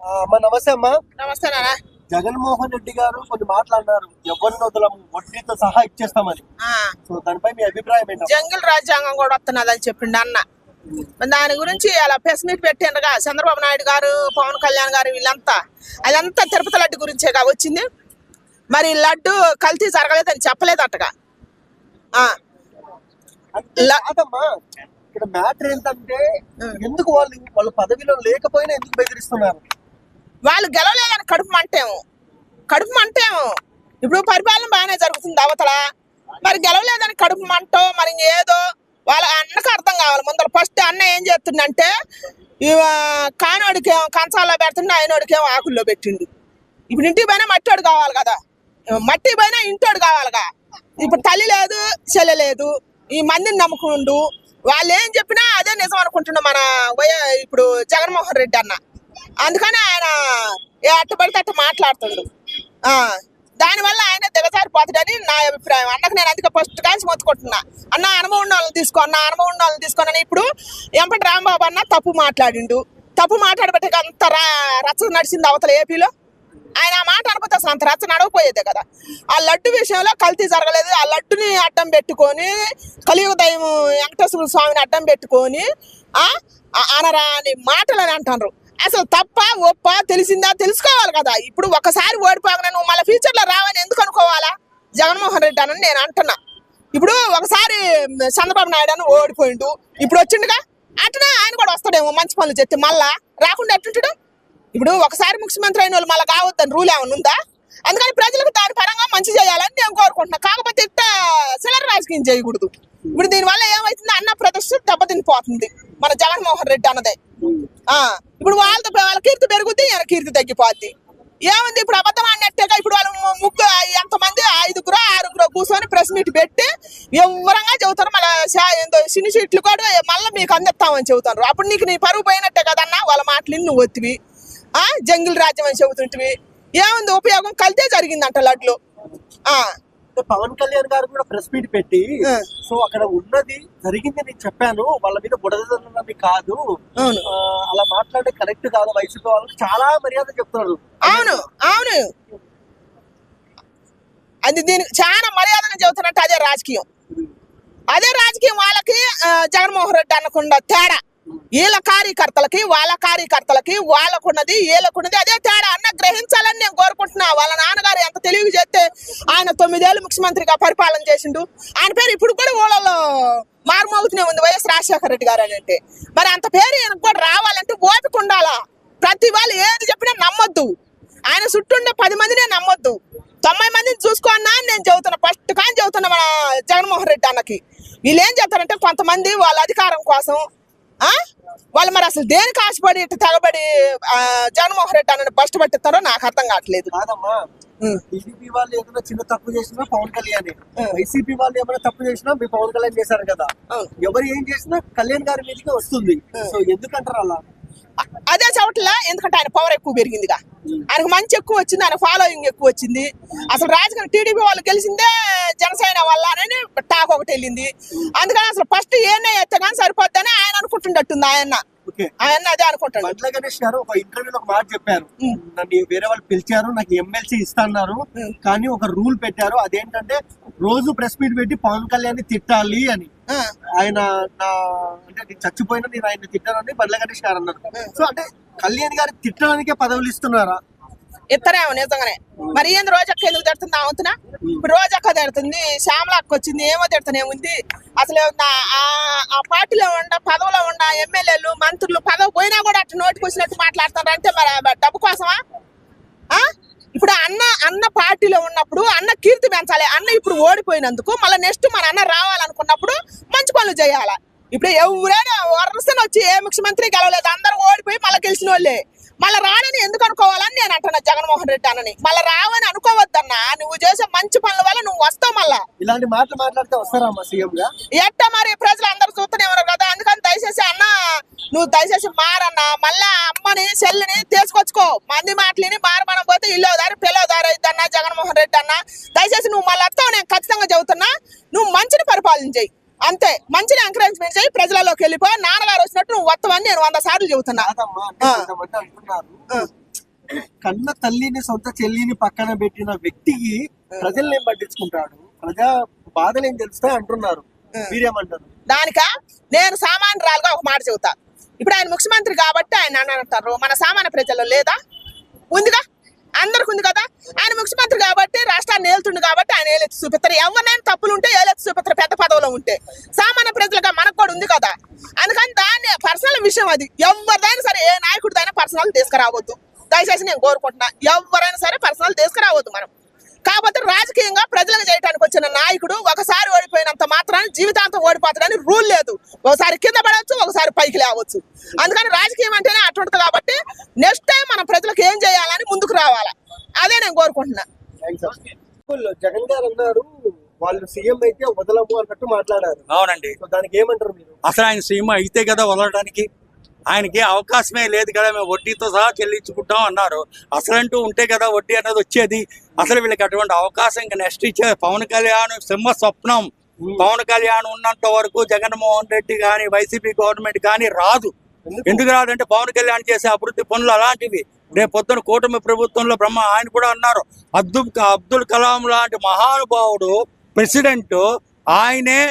అమ్మా నమస్తే అమ్మా. నమస్తే నాన్న. జగన్మోహన్ రెడ్డి గారు కొన్ని మాట్లాడినారు, ఎవరిని వదలము, వడ్డీతో సహా ఇచ్చేస్తామని. సో దానిపై మీ అభిప్రాయం ఏంటి? జంగిల్ రాజ్యాంగం కూడా వస్తున్నది అని చెప్పిండు అన్న. దాని గురించి అలా ప్రెస్ మీట్ పెట్టిండగా చంద్రబాబు నాయుడు గారు, పవన్ కళ్యాణ్ గారు, వీళ్ళంతా అదంతా తిరుపతి లడ్డు గురించేగా వచ్చింది. మరి లడ్డు కల్తీ జరగలేదని చెప్పలేదట్టగా. కాదమ్మా, ఇక్కడ మ్యాటర్ ఏంటంటే ఎందుకు వాళ్ళ పదవిలో లేకపోయినా ఎందుకు బెదిరిస్తున్నారు? వాళ్ళు గెలవలేదని కడుపు మంటేమో. ఇప్పుడు పరిపాలన బాగానే జరుగుతుంది అవతల, మరి గెలవలేదని కడుపు మంటో మరి ఏదో వాళ్ళ అన్నకు అర్థం కావాలి. ముందర ఫస్ట్ అన్న ఏం చేస్తుండంటే కానోడికేమో కంచాల్లో పెడుతుండే, ఆయనోడికేమో ఆకుల్లో పెట్టిండు. ఇప్పుడు ఇంటికి పోయినా మట్టోడు కావాలి కదా, మట్టి పోయినా ఇంటోడు కావాలిగా. ఇప్పుడు తల్లి లేదు, చెల్లె లేదు, ఈ మందిని నమ్ముకుండు. వాళ్ళు ఏం చెప్పినా అదే నిజం అనుకుంటుండు మన ఇప్పుడు జగన్మోహన్ రెడ్డి అన్న. అందుకని ఆయన అట్టబడితే అట్ట మాట్లాడుతుండు. దానివల్ల ఆయన దిగజారిపోతాడని నా అభిప్రాయం. అన్నకు నేను అందుకే ఫస్ట్ కాల్చి మొత్తుకుంటున్నా, అన్న అనుభవం ఉన్న వాళ్ళని తీసుకోనని. ఇప్పుడు ఎంపటి రాంబాబు అన్న తప్పు మాట్లాడబట్టే అంత రచ్చ నడిచింది అవతల ఏపీలో. ఆయన ఆ మాట అనుకుంటే అసలు అంత రచ్చ నడవపోయేదే కదా. ఆ లడ్డు విషయంలో కల్తీ జరగలేదు. ఆ లడ్డుని అడ్డం పెట్టుకొని కలియుగ దైవం వెంకటేశ్వర స్వామిని అడ్డం పెట్టుకొని అనరాని మాటలు అని అంటారు. అసలు తప్ప ఒప్ప తెలిసిందా తెలుసుకోవాలి కదా. ఇప్పుడు ఒకసారి ఓడిపోగా నువ్వు మళ్ళీ ఫ్యూచర్ లో రావని ఎందుకు అనుకోవాలా జగన్మోహన్ రెడ్డి అని నేను అంటున్నా. ఇప్పుడు ఒకసారి చంద్రబాబు నాయుడు అని ఓడిపోయిండు, ఇప్పుడు వచ్చిండుగా, అట్లా ఆయన కూడా వస్తాడేమో మంచి పనులు చెప్తే. మళ్ళా రాకుండా ఎట్టుంటాడు? ఇప్పుడు ఒకసారి ముఖ్యమంత్రి అయిన వాళ్ళు మళ్ళీ కావద్దని రూల్ ఏమైనా ఉందా? అందుకని ప్రజలకు దాని పరంగా మంచి చేయాలని నేను కోరుకుంటున్నా. కాకపోతే ఇట్ట చిల్లర రాజకీయం చేయకూడదు. ఇప్పుడు దీనివల్ల ఏమైతుంది, అన్న ప్రతిష్ట దెబ్బతినిపోతుంది మన జగన్మోహన్ రెడ్డి అన్నదే. ఇప్పుడు వాళ్ళ కీర్తి పెరుగుద్ది, ఈయన కీర్తి తగ్గిపోద్ది. ఏముంది ఇప్పుడు అబద్ధం అన్నట్టుగా. ఇప్పుడు వాళ్ళు ఎంతమంది 5-6 కూర్చొని ప్రెస్ మీట్ పెట్టి వివరంగా చెబుతారు. మళ్ళీ సినీ సీట్లు కూడా మళ్ళీ మీకు అందిస్తామని చెబుతారు. అప్పుడు నీకు నీ పరువు పోయినట్టే కదన్నా. వాళ్ళ మాటలు నువ్వు ఒత్తివి, జంగిల్ రాజ్యం అని చెబుతుంటివి. ఏముంది ఉపయోగం? కలితే జరిగిందంట లడ్లు. పవన్ కళ్యాణ్ గారు కూడా ప్రెస్ మీట్ పెట్టి సో అక్కడ ఉన్నది జరిగింది నేను చెప్పాను, వాళ్ళ మీద బుడదన్నది కాదు, అలా మాట్లాడే కరెక్ట్ కాదు, వైసీపీ వాళ్ళకి చాలా మర్యాద చెప్తున్నారు. అవును అది దీనికి చాలా మర్యాదగా చెబుతున్నట్టు అదే రాజకీయం వాళ్ళకి జగన్మోహన్ రెడ్డి అనకుండా తేడా. వీళ్ళ కార్యకర్తలకి వాళ్ళకున్నది వీళ్ళకున్నది అదే తేడా. అన్న గ్రహించాలని నేను కోరుకుంటున్నా. వాళ్ళ నాన్నగారు ఎంత తెలివి చేస్తే ఆయన 9 ఏళ్ళు ముఖ్యమంత్రిగా పరిపాలన చేసిండు. ఆయన పేరు ఇప్పుడు కూడా ఊళ్ళలో మారుమోగుతూనే ఉంది, వైఎస్ రాజశేఖర రెడ్డి గారు అని. అంటే మరి అంత పేరు ఈయనకు కూడా రావాలంటే ఓపిక ఉండాలా. ప్రతి వాళ్ళు ఏది చెప్పినా నమ్మొద్దు. ఆయన చుట్టూ 10 మందినే నమ్మొద్దు. 90 మందిని చూసుకోన్నా అని నేను చెబుతున్నా. ఫస్ట్ కానీ చెబుతున్నా మన జగన్మోహన్ రెడ్డి అన్నకి. వీళ్ళు ఏం చేస్తారంటే కొంతమంది వాళ్ళ అధికారం కోసం వాళ్ళు మరి అసలు దేనికి ఆశపడి ఇట్లా తెగబడి జగన్మోహన్ రెడ్డి అన్నని బస్ట్ పట్టిస్తారో నాకు అర్థం కావట్లేదు. కాదమ్మా, టీడీపీ వాళ్ళు ఏదైనా చిన్న తప్పు చేసినా పవన్ కళ్యాణ్, వైసీపీ వాళ్ళు ఏమైనా తప్పు చేసినా మీ పవన్ కళ్యాణ్ చేశారు కదా. ఎవరు ఏం చేసినా కళ్యాణ్ గారి మీదకి వస్తుంది. సో ఎందుకంటారు అలా? అదే చోట్ల ఎందుకంటే ఆయన పవర్ ఎక్కువ పెరిగిందిగా, ఆయనకు మంచి ఎక్కువ వచ్చింది, ఆయన ఫాలోయింగ్ ఎక్కువ వచ్చింది. అసలు రాజకీయ టీడీపీ వాళ్ళు గెలిచిందే జనసేన వల్ల అని టాక్ ఒకటి వెళ్ళింది. అందుకని అసలు ఫస్ట్ ఏనే ఎత్తే కానీ సరిపోద్దని ఆయన అనుకుంటుండట్టుంది. ఆయన అదే అనుకుంటాడు. బండ్ల గణేష్ గారు ఒక ఇంటర్వ్యూలో ఒక మాట చెప్పారు, నన్ను వేరే వాళ్ళు పిలిచారు, నాకు ఎమ్మెల్సీ ఇస్తాన్నారు, కానీ ఒక రూల్ పెట్టారు, అదేంటంటే రోజు ప్రెస్ మీట్ పెట్టి పవన్ కళ్యాణ్ తిట్టాలి అని. ఆయన అంటే నేను చచ్చిపోయినా నేను ఆయన తిట్టానని బండ్ల గణేష్ గారు అన్నారు. సో అంటే కళ్యాణ్ గారు తిట్టడానికే పదవులు ఇస్తున్నారా? ఇస్తారేమో నిజంగానే. మరి ఏంది రోజక్క ఎందుకు తిడుతుంది? అవుతున్నా ఇప్పుడు రోజక్క తిడుతుంది, శ్యామలక్క వచ్చింది, ఏమో తిడుతూనేముంది. అసలు ఆ పార్టీలో పదవిలో ఉన్న ఎమ్మెల్యేలు మంత్రులు పదవి పోయినా కూడా అట్లా నోటికి వచ్చినట్టు మాట్లాడుతున్నారు. అంటే మరి డబ్బు కోసమా? ఇప్పుడు అన్న పార్టీలో ఉన్నప్పుడు అన్న కీర్తి పెంచాలి. అన్న ఇప్పుడు ఓడిపోయినందుకు మళ్ళీ నెక్స్ట్ మన అన్న రావాలనుకున్నప్పుడు మంచి పనులు చేయాలి. ఇప్పుడు ఎవరైనా వరుసన వచ్చి ఏ ముఖ్యమంత్రి గెలవలేదు, అందరూ ఓడిపోయి మళ్ళీ గెలిచిన వాళ్ళే. మళ్ళీ రానని ఎందుకు అనుకోవాలని నేను అంటున్నా జగన్మోహన్ రెడ్డి అన్నని. మళ్ళీ రావని అనుకోవద్దన్నా. నువ్వు చేసే మంచి పనుల వల్ల నువ్వు వస్తావు. మళ్ళా ఇలాంటి మాటలు మాట్లాడితే వస్తారమ్మా సీఎం గా? ఎట్టా మరి ప్రజలు అందరూ చూస్తూనే ఉన్నారు కదా. అందుకని దయచేసి అన్న నువ్వు దయచేసి మారన్నా. మళ్ళా అమ్మని చెల్లిని తీసుకొచ్చుకో. మంది మాటలని మారమనం పోతే ఇల్లు దారి పిల్లవ దారి అయిద్దన్నా జగన్మోహన్ రెడ్డి అన్న. దయచేసి నువ్వు మళ్ళీ వస్తావు. నేను ఖచ్చితంగా చెబుతున్నా, నువ్వు మంచిని పరిపాలన చేయి, అంతే. మంచిని ఎంకరేజ్మెంట్ చేయి, ప్రజలలోకి వెళ్ళిపో. నాన్నగారు వచ్చినట్టు నువ్వు వస్తావని నేను 100 సార్లు చెబుతున్నా. కన్న తల్లిని సొంత చెల్లిని పక్కన పెట్టిన వ్యక్తికి ప్రజల్ని ఏం పట్టించుకుంటాడు, ప్రజా బాధలు ఏం తెలుస్తాయి అంటున్నారు. మీరేమంటారు దానికా నేను సామాన్యురాలుగా ఒక మాట చెబుతా. ఇప్పుడు ఆయన ముఖ్యమంత్రి కాబట్టి ఆయన అంటారు, మన సామాన్య ప్రజల్లో లేదా? ఉందిగా, అందరికి ఉంది కదా. ఆయన ముఖ్యమంత్రి కాబట్టి రాష్ట్రాన్ని ఏలుతుండు కాబట్టి ఆయన ఏలెత్తి చూపిస్తారు. ఎవరినైనా తప్పులు ఉంటే ఏలెత్తి చూపిస్తారు, పెద్ద పదవిలో ఉంటే. సామాన్య ప్రజలుగా మనకు కూడా ఉంది కదా. అందుకని దాన్ని పర్సనల్ విషయం అది. ఎవరిదైనా సరే, ఏ నాయకుడిదైనా పర్సనల్ తీసుకురావద్దు. దయచేసి నేను కోరుకుంటున్నా, ఎవరైనా సరే పర్సనల్ తీసుకురావద్దు. మనం కాకపోతే రాజకీయంగా ప్రజలకు చేయడానికి వచ్చిన నాయకుడు ఒకసారి ఓడిపోయినంత మాత్రాన్ని జీవితాంతం ఓడిపోతాడని రూల్ లేదు. ఒకసారి కింద పడవచ్చు, ఒకసారి పైకి లేవచ్చు. అందుకని రాజకీయం అంటేనే అట్టుంటది కాబట్టి నెక్స్ట్ టైం మనం ప్రజలకు ఏం చేయాలని ముందుకు రావాలా, అదే నేను కోరుకుంటున్నా. జగన్ గారు అన్నారు వాళ్ళు సీఎం అయితే వదలము అన్నట్టు మాట్లాడారు. అవునండి, దానికి ఏమంటారు మీరు? అసలు ఆయన సీఎం అయితే కదా వదలడానికి, ఆయనకి అవకాశమే లేదు కదా, మేము వడ్డీతో సహా చెల్లించుకుంటాం అన్నారు. అసలంటూ ఉంటే కదా వడ్డీ అనేది వచ్చేది. అసలు వీళ్ళకి అటువంటి అవకాశం ఇంకా నెక్స్ట్ ఇచ్చే పవన్ కళ్యాణ్ సింహ స్వప్నం. పవన్ కళ్యాణ్ ఉన్నంత వరకు జగన్మోహన్ రెడ్డి కానీ వైసీపీ గవర్నమెంట్ కానీ రాదు. ఎందుకు రాదంటే పవన్ కళ్యాణ్ చేసే అభివృద్ధి పనులు అలాంటివి. రేపు పొద్దున కూటమి ప్రభుత్వంలో ఆయన కూడా అన్నారు, అబ్దుల్ కలాం లాంటి మహానుభావుడు ప్రెసిడెంట్ ఆయనే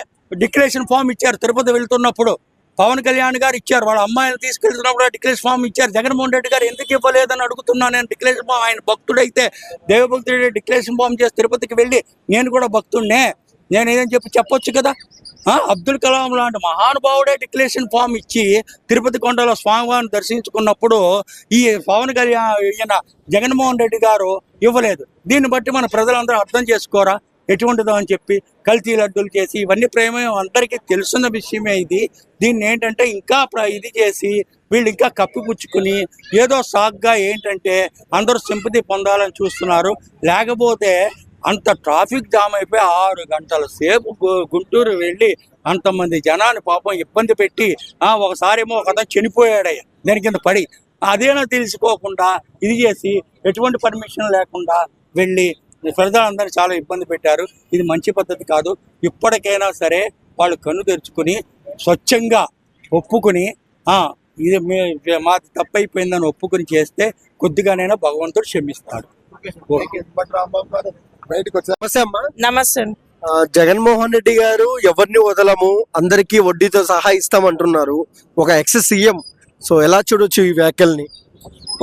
డిక్లరేషన్ ఫామ్ ఇచ్చారు. తిరుపతి వెళ్తున్నప్పుడు పవన్ కళ్యాణ్ గారు ఇచ్చారు, వాళ్ళ అమ్మాయిని తీసుకెళ్తున్నప్పుడు డిక్లరేషన్ ఫామ్ ఇచ్చారు. జగన్మోహన్ రెడ్డి గారు ఎందుకు ఇవ్వలేదని అడుగుతున్నాను నేను. డిక్లరేషన్ ఫామ్, ఆయన భక్తుడైతే దేవభక్తుడే డిక్లరేషన్ ఫామ్ చేసి తిరుపతికి వెళ్ళి నేను కూడా భక్తుడినే, నేను ఏదని చెప్పొచ్చు కదా. అబ్దుల్ కలాం లాంటి మహానుభావుడే డిక్లరేషన్ ఫామ్ ఇచ్చి తిరుపతి కొండలో స్వామివారిని దర్శించుకున్నప్పుడు ఈ పవన్ కళ్యాణ్ ఈయన జగన్మోహన్ రెడ్డి గారు ఇవ్వలేదు. దీన్ని బట్టి మన ప్రజలందరూ అర్థం చేసుకోరా ఎటువంటిదో అని చెప్పి కల్తీ లడ్డూలు చేసి ఇవన్నీ ప్రేమ అందరికీ తెలుసున్న విషయమే ఇది. దీన్ని ఏంటంటే ఇంకా ఇది చేసి వీళ్ళు ఇంకా కప్పిపుచ్చుకుని ఏదో సాగ్గా ఏంటంటే అందరూ సింపతి పొందాలని చూస్తున్నారు. లేకపోతే అంత ట్రాఫిక్ జామ్ అయిపోయి 6 గంటల సేపు గుంటూరు వెళ్ళి అంతమంది జనాన్ని పాపం ఇబ్బంది పెట్టి ఒకసారేమో ఒక అతను చనిపోయాడయ్య దాని కింద పడి, అదేనా తెలుసుకోకుండా ఇది చేసి ఎటువంటి పర్మిషన్ లేకుండా వెళ్ళి ప్రజలందరూ చాలా ఇబ్బంది పెట్టారు. ఇది మంచి పద్ధతి కాదు. ఇప్పటికైనా సరే వాళ్ళు కన్ను తెరుచుకుని స్వచ్ఛంగా ఒప్పుకుని ఇది మాది తప్పైపోయిందని ఒప్పుకుని చేస్తే కొద్దిగానైనా భగవంతుడు క్షమిస్తాడు. నమస్తే. జగన్మోహన్ రెడ్డి గారు ఎవరిని వదలము, అందరికీ వడ్డీతో సహా ఇస్తామంటున్నారు, ఒక ఎక్స్ సీఎం. సో ఎలా చూడొచ్చు ఈ వ్యాఖ్యల్ని?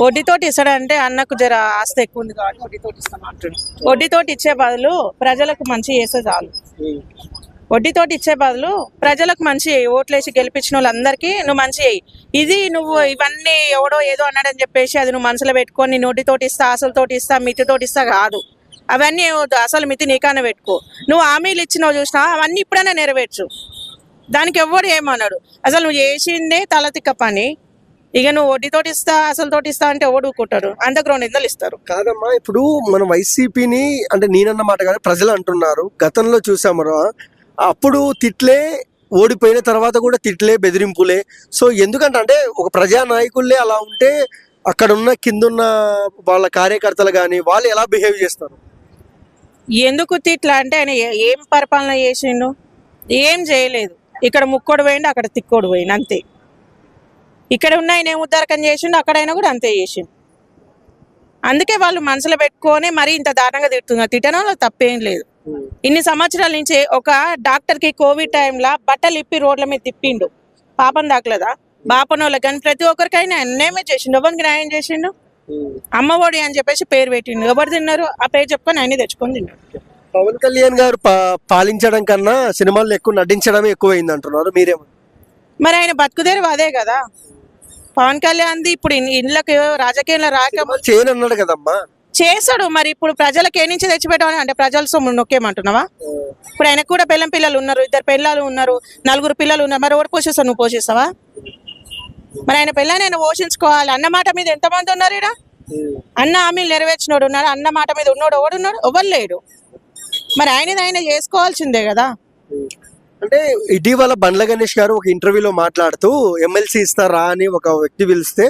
వడ్డీతోటి ఇస్తాడంటే అన్నకు జర ఆస్తి ఎక్కువ ఉంది కాబట్టి వడ్డీతోటి ఇస్తామంటాడు. వడ్డీతోటి ఇచ్చే బదులు ప్రజలకు మంచి చేస్తే చాలు. వడ్డీతోటి ఇచ్చే బదులు ప్రజలకు మంచి ఓట్లేసి గెలిపించిన వాళ్ళందరికీ నువ్వు మంచి అయ్యి. ఇది నువ్వు ఇవన్నీ ఎవడో ఏదో అన్నాడని చెప్పేసి అది నువ్వు మనసులో పెట్టుకొని నేను వడ్డీతోటి ఇస్తా, అసలుతోటి ఇస్తా, మితితోటి ఇస్తా కాదు. అవన్నీ అసలు మితి నీకానే పెట్టుకో. నువ్వు హామీలు ఇచ్చినావు చూసినా అవన్నీ ఇప్పుడైనా నెరవేర్చు. దానికి ఎవడు ఏమన్నాడు? అసలు నువ్వు చేసిందే తలతిక్క పని. ఇక నువ్వు వడ్డీతోటి ఇస్తా, అసలుతోటి ఇస్తా అంటే ఓడుకుంటారు, అంతకు 200 ఇస్తారు. కాదమ్మా, ఇప్పుడు మనం వైసీపీని అంటే నేనన్న మాట కాదు ప్రజలు అంటున్నారు. గతంలో చూసాము, అప్పుడు తిట్లే, ఓడిపోయిన తర్వాత కూడా తిట్లే, బెదిరింపులే. సో ఎందుకంటే అంటే ఒక ప్రజా నాయకులే అలా ఉంటే అక్కడ ఉన్న కిందున్న వాళ్ళ కార్యకర్తలు కానీ వాళ్ళు ఎలా బిహేవ్ చేస్తారు? ఎందుకు తిట్లా అంటే ఆయన ఏం పరిపాలన చేసిండు? ఏం చేయలేదు. ఇక్కడ ముక్కోడు పోయిండు, అక్కడ తిక్కోడు పోయిండు, అంతే. ఇక్కడ ఉన్న ఆయన ఏం ఉద్దారకం చేసిండు, అక్కడైనా కూడా అంతే చేసిండు. అందుకే వాళ్ళు మనసులో పెట్టుకొని మరీ ఇంత దారుణంగా తిట్టుతున్నారు. తిట్టడంలో తప్పేం లేదు. ఇన్ని సంవత్సరాల నుంచి ఒక డాక్టర్కి కోవిడ్ టైంలో బట్టలు ఇప్పి రోడ్ల మీద తిప్పిండు, పాపం దాకలేదా? బాపనోళ్ళకి కానీ ప్రతి ఒక్కరికైనా అన్యాయమే చేసిండు. ఎవరికి న్యాయం చేసిండు? అమ్మఒడి అని చెప్పేసి పేరు పెట్టిండు. ఎవరు తిన్నారు? ఆ పేరు చెప్పుకొని ఆయన తెచ్చుకొని తిన్నాడు. పవన్ కళ్యాణ్ గారు పాలించడం కన్నా సినిమాల్లో ఎక్కువ నటించడమే ఎక్కువైంది అంటున్నారు, మీరేమో? మరి ఆయన బతుకుదేరు అదే కదా. పవన్ కళ్యాణ్ ఇప్పుడు ఇళ్ళకి రాజకీయంలో చేయనన్నాడు కదమ్మా. చేస్తాడు. మరి ఇప్పుడు ప్రజలకు ఏ నుంచి తెచ్చిపెట్టామని అంటే ప్రజల సొమ్ము నొక్కేమంటున్నావా? ఇప్పుడు ఆయనకు కూడా పిల్లలు ఉన్నారు, 2 పిల్లలు ఉన్నారు, 4 పిల్లలు ఉన్నారు. మరి ఎవరు పోషిస్తావు? నువ్వు పోషిస్తావా? మరి ఆయన పిల్లని ఆయన పోషించుకోవాలి. అన్న మాట మీద ఎంతమంది ఉన్నారు ఇక్కడ? అన్న హామీలు నెరవేర్చినోడు ఉన్నాడు, అన్న మాట మీద ఉన్నోడు ఎవడున్నాడు? ఎవరు లేడు. మరి ఆయన చేసుకోవాల్సిందే కదా. అంటే ఇటీవల బండ్ల గణేష్ గారు ఒక ఇంటర్వ్యూలో మాట్లాడుతూ ఎమ్మెల్సీ ఇస్తారా అని ఒక వ్యక్తి పిలిస్తే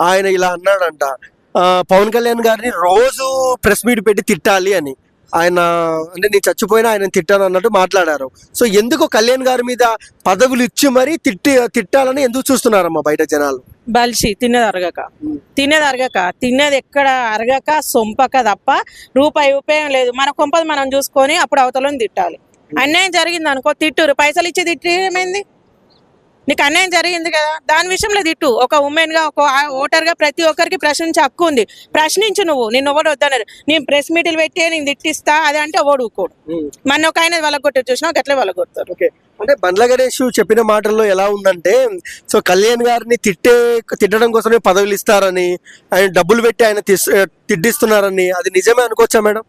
ఆయన ఇలా అన్నాడంట, పవన్ కళ్యాణ్ గారిని రోజు ప్రెస్ మీట్ పెట్టి తిట్టాలి అని. ఆయన అంటే నేను చచ్చిపోయినా ఆయన తిట్టాను అన్నట్టు మాట్లాడారు. సో ఎందుకు కళ్యాణ్ గారి మీద పదవులు ఇచ్చి మరీ తిట్టాలని ఎందుకు చూస్తున్నారమ్మా బయట జనాలు? బలిసి తినేది అరగక తినేది ఎక్కడ అరగక సొంపక తప్ప రూపాయి ఉపయోగం లేదు. మన కొంపది మనం చూసుకొని అప్పుడు అవతలని తిట్టాలి. అన్యాయం జరిగింది అనుకో తిట్టురు, పైసలు ఇచ్చి తిట్టి ఏమైంది? నీకు అన్యాయం జరిగింది కదా, దాని విషయంలో తిట్టు. ఒక ఉమెన్ గా, ఒక ఓటర్ గా ప్రతి ఒక్కరికి ప్రశ్నించే హక్కు ఉంది. ప్రశ్నించు నువ్వు. నిన్ను ఎవడు వద్దన్నారు, నేను ప్రెస్ మీట్లు పెట్టి నేను తిట్టిస్తా అది అంటే ఎవడు ఊకోడు. మన ఒక ఆయన వాళ్ళగొట్టారు చూసినా గట్లే వాళ్ళగొడతారు. అంటే బండ్ల గణేష్ చెప్పిన మాటల్లో ఎలా ఉందంటే, సో కళ్యాణ్ గారిని తిట్టడం కోసమే పదవులు ఇస్తారని, ఆయన డబ్బులు పెట్టి ఆయన తిట్టిస్తున్నారని, అది నిజమే అనుకోవచ్చా మేడం?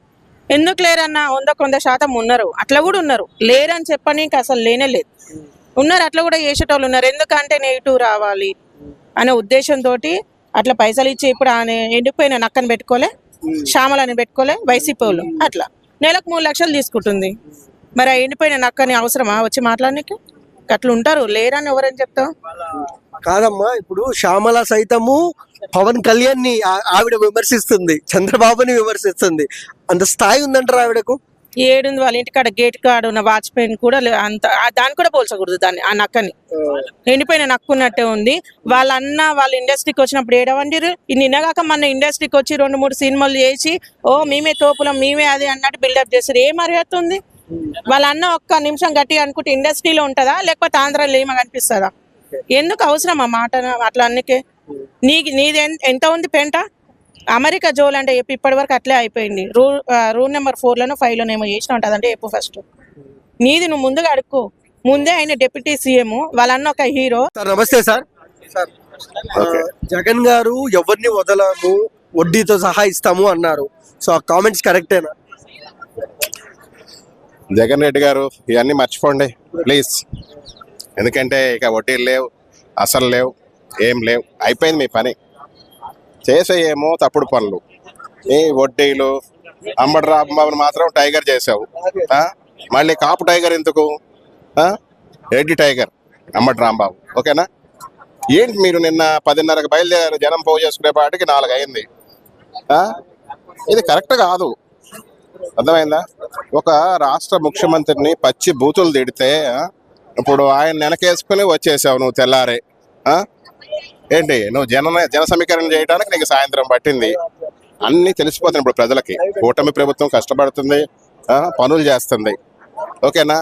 ఎందుకు లేరన్నా? 100% ఉన్నారు, అట్లా కూడా ఉన్నారు. లేరని చెప్పనీకి అసలు లేనే లేదు, ఉన్నారు. అట్లా కూడా చేసేటోళ్ళు ఉన్నారు. ఎందుకంటే నెగిటివ్ రావాలి అనే ఉద్దేశంతో అట్లా పైసలు ఇచ్చి ఇప్పుడు ఆయన ఎండిపోయిన నక్కని పెట్టుకోలే, శ్యామలని పెట్టుకోలే వైసీపీ వాళ్ళు. అట్లా నెలకు 3 లక్షలు తీసుకుంటుంది. మరి ఆ ఎండిపోయిన నక్కని అవసరమా వచ్చి మాట్లాడడానికి? అట్లా ఉంటారు. లేరని ఎవరని చెప్తావు? కాదమ్మా, ఇప్పుడు శ్యామల సైతము పవన్ కళ్యాణ్ ని ఆవిడ విమర్శిస్తుంది, చంద్రబాబుని విమర్శిస్తుంది. అంత స్థాయి ఉందంటారు ఆవిడకు? ఏడుంది వాళ్ళ ఇంటికాడ గేట్ కాడ ఉన్న వాచ్మెన్ కూడా అంత దాన్ని కూడా పోల్చకూడదు దాన్ని. ఆ నక్కని ఎండిపోయిన నక్కున్నట్టే ఉంది. వాళ్ళ అన్న వాళ్ళ ఇండస్ట్రీకి వచ్చినప్పుడు ఏడవండిరు. నిన్నగాక మన ఇండస్ట్రీకి వచ్చి 2-3 సినిమాలు చేసి మేమే తోపులం మేమే అది అన్నట్టు బిల్డప్ చేస్తారు. ఏం అర్హత ఉంది? వాళ్ళ అన్న ఒక్క నిమిషం గట్టిగా అనుకుంటే ఇండస్ట్రీలో ఉంటుందా, లేకపోతే ఆంధ్రాలో ఏమో కనిపిస్తుందా? ఎందుకు అవసరం ఆ మాట అట్లా అన్నికే? నీది ఎంత ఉంది పెంట? అమెరికా జోల్ అంటే ఇప్పటి వరకు అట్లే అయిపోయింది. రూల్ నెంబర్ 4లోనో 5లోనో ఏమో చేసిన ఉంటుంది. అంటే చెప్పు ఫస్ట్ నీది నువ్వు ముందుగా అడుక్కో. ముందే ఆయన డిప్యూటీ సీఎం, వాళ్ళన్న ఒక హీరో. సార్ నమస్తే సార్. జగన్ గారు ఎవరిని వదలము, వడ్డీతో సహా ఇస్తాము అన్నారు. సో ఆ కామెంట్స్ కరెక్టేనా? జగన్ రెడ్డి గారు ఇవన్నీ మర్చిపోండి ప్లీజ్. ఎందుకంటే ఇక వడ్డీలు లేవు, అసలు లేవు, ఏం లేవు, అయిపోయింది మీ పని. చేసేయేమో తప్పుడు పనులు, ఈ వడ్డీలు. అంబటి రాంబాబుని మాత్రం టైగర్ చేసావు, మళ్ళీ కాపు టైగర్ ఎందుకు? రెడ్డి టైగర్ అంబటి రాంబాబు, ఓకేనా? ఏంటి మీరు నిన్న 10:30కి బయలుదేరారు, జనం పోగు చేసుకునే పాటికి 4 అయింది. ఇది కరెక్ట్ కాదు, అర్థమైందా? ఒక రాష్ట్ర ముఖ్యమంత్రిని పచ్చి బూతులు తిడితే ఇప్పుడు ఆయన వెనకేసుకుని వచ్చేసావు నువ్వు తెల్లారే. ఏంటి నువ్వు జన సమీకరణ చేయడానికి నీకు సాయంత్రం పట్టింది. అన్నీ తెలిసిపోతుంది ఇప్పుడు ప్రజలకి. కూటమి ప్రభుత్వం కష్టపడుతుంది, పనులు చేస్తుంది, ఓకేనా?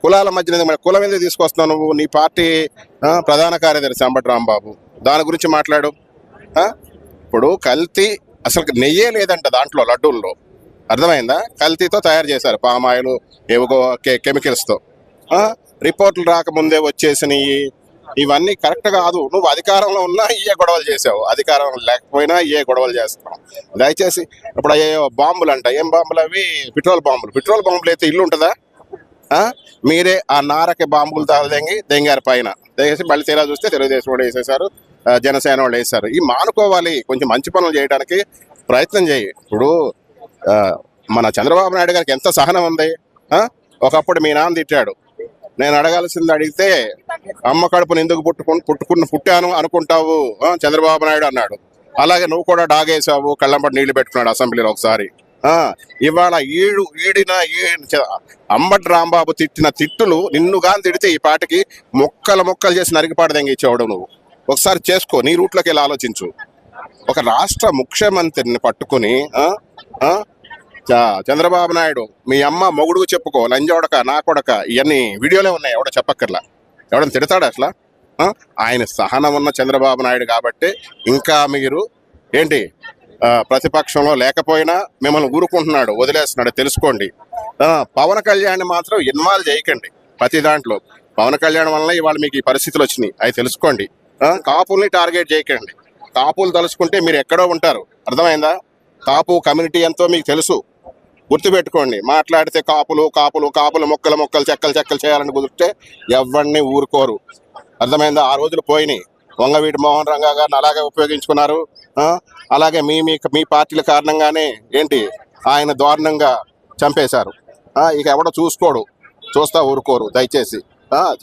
కులాల మధ్యన కులం ఎందుకు తీసుకొస్తున్నావు నువ్వు? నీ పార్టీ ప్రధాన కార్యదర్శి అంబటి రాంబాబు, దాని గురించి మాట్లాడు. ఇప్పుడు కల్తీ, అసలు నెయ్యే లేదంట దాంట్లో లడ్డూల్లో, అర్థమైందా? కల్తీతో తయారు చేశారు, పామాయిల్ ఏవో కెమికల్స్తో. రిపోర్టులు రాకముందే వచ్చేసినవి. ఇవన్నీ కరెక్ట్ కాదు. నువ్వు అధికారంలో ఉన్నా ఇవే గొడవలు చేసావు, అధికారం లేకపోయినా ఇవే గొడవలు చేస్తావు. దయచేసి ఇప్పుడు అయ్యో బాంబులు అంట, ఏం బాంబులు అవి? పెట్రోల్ బాంబులు అయితే ఇల్లు ఉంటుందా? మీరే ఆ నారకి బాంబులు దెంగారు పైన. దయచేసి మళ్ళీ తీరా చూస్తే తెలుగుదేశం వాళ్ళు వేసేసారు, జనసేన వాళ్ళు వేసారు. ఈ మానుకోవాలి, కొంచెం మంచి పనులు చేయడానికి ప్రయత్నం చేయి. ఇప్పుడు మన చంద్రబాబు నాయుడు గారికి ఎంత సహనం ఉంది. ఒకప్పుడు మీ నాన్న తిట్టాడు, నేను అడగాల్సింది అడిగితే అమ్మ కడుపుని ఎందుకు పుట్టాను అనుకుంటావు చంద్రబాబు నాయుడు అన్నాడు. అలాగే నువ్వు కూడా డాగేసావు, కళ్ళంపటి నీళ్లు పెట్టుకున్నాడు అసెంబ్లీలో ఒకసారి. ఇవాళ అంబటి రాంబాబు తిట్టిన తిట్టులు నిన్నుగా తిడితే ఈ పాటికి మొక్కలు చేసి నరికిపాటు దెంగిచ్చేవాడు నువ్వు. ఒకసారి చేసుకో, నీ రూట్లోకి వెళ్ళి ఆలోచించు. ఒక రాష్ట్ర ముఖ్యమంత్రిని పట్టుకుని చంద్రబాబు నాయుడు మీ అమ్మ మొగుడుకు చెప్పుకో, లంజోడక నా కొడక, ఇవన్నీ వీడియోలే ఉన్నాయి, ఎవడో చెప్పక్కర్లా. ఎవడని తిడతాడు అసలు? ఆయన సహనం ఉన్న చంద్రబాబు నాయుడు కాబట్టి ఇంకా మీరు ఏంటి ప్రతిపక్షంలో లేకపోయినా మిమ్మల్ని ఊరుకుంటున్నాడు, వదిలేస్తున్నాడు, తెలుసుకోండి. పవన్ కళ్యాణ్ మాత్రం ఇన్వాల్వ్ చేయకండి ప్రతి దాంట్లో. పవన్ కళ్యాణ్ వల్ల ఇవాళ మీకు ఈ పరిస్థితులు వచ్చినాయి, అవి తెలుసుకోండి. కాపుల్ని టార్గెట్ చేయకండి. కాపులు తలుచుకుంటే మీరు ఎక్కడో ఉంటారు, అర్థమైందా? కాపు కమ్యూనిటీ ఎంతో మీకు తెలుసు, గుర్తుపెట్టుకోండి. మాట్లాడితే కాపులు మొక్కలు చెక్కలు చేయాలని కుదిరితే ఎవరిని ఊరుకోరు, అర్థమైందా? ఆ రోజులు పోయినాయి. వంగవీటి మోహన్ రంగా గారిని అలాగే ఉపయోగించుకున్నారు. అలాగే మీ పార్టీల కారణంగానే ఏంటి ఆయన దారుణంగా చంపేశారు. ఇక ఎవడో చూస్తా ఊరుకోరు. దయచేసి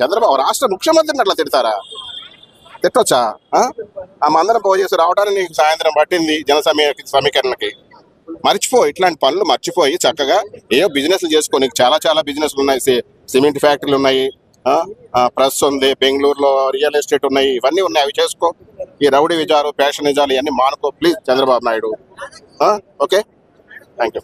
చంద్రబాబు రాష్ట్ర ముఖ్యమంత్రిని అట్లా తిడతారా? తిట్టొచ్చా? ఆ మందరం పోజేసి రావడానికి నీకు సాయంత్రం పట్టింది జన సమీకరణకి. మర్చిపో, ఇట్లాంటి పనులు మర్చిపోయి చక్కగా ఏవో బిజినెస్లు చేసుకో. నీకు చాలా చాలా బిజినెస్లు ఉన్నాయి, సిమెంట్ ఫ్యాక్టరీలు ఉన్నాయి, ప్రెస్ ఉంది, బెంగళూరులో రియల్ ఎస్టేట్ ఉన్నాయి, ఇవన్నీ ఉన్నాయి, అవి చేసుకో. ఈ రౌడీ విజాలు, ఫ్యాషన్ విజాలు ఇవన్నీ మానుకో please Chandrababu Naidu. Okay, thank you.